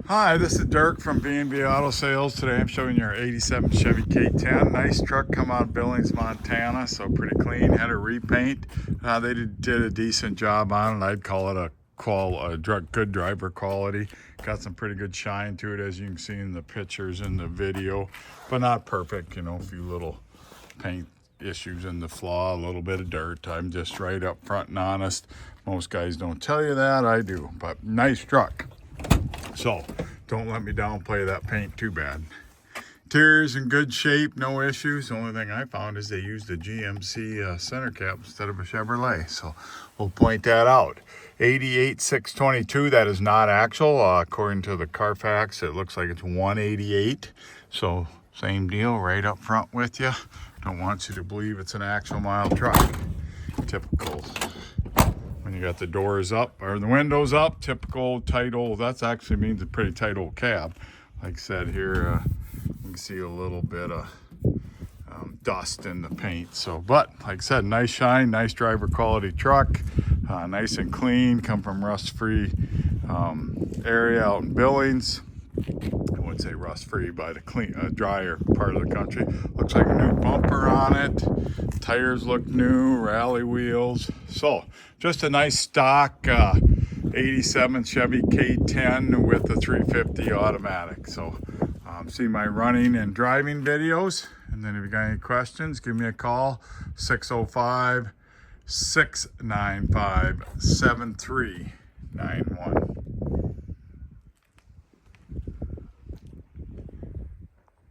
Hi, this is Dirk from B&B Auto Sales. Today I'm showing you our 87 Chevy K10. Nice truck, come out of Billings, Montana, so pretty clean. Had a repaint. They did a decent job on it. I'd call it a good driver quality. Got some pretty good shine to it, as you can see in the pictures and the video, but not perfect. You know, a few little paint issues in the flaw, a little bit of dirt. I'm just right up front and honest. Most guys don't tell you that. I do, but nice truck. So don't let me downplay that paint too bad. Interior's in good shape, no issues. The only thing I found is they used a GMC center cap instead of a Chevrolet, so we'll point that out. 88,622, that is not actual. According to the Carfax, it looks like it's 188. So same deal right up front with you. Don't want you to believe it's an actual mile truck. Typical. When you got the doors up or the windows up, typical tight old, that actually means a pretty tight old cab. Like I said here, you can see a little bit of dust in the paint. So, but like I said, nice shine, nice driver quality truck, nice and clean, come from rust-free area out in Billings. I wouldn't say rust-free, but a clean, drier part of the country. Looks like a new bumper on it. Tires look new, rally wheels. So just a nice stock 87 Chevy K10 with the 350 automatic. So see my running and driving videos. And then if you got any questions, give me a call, 605-695-7391.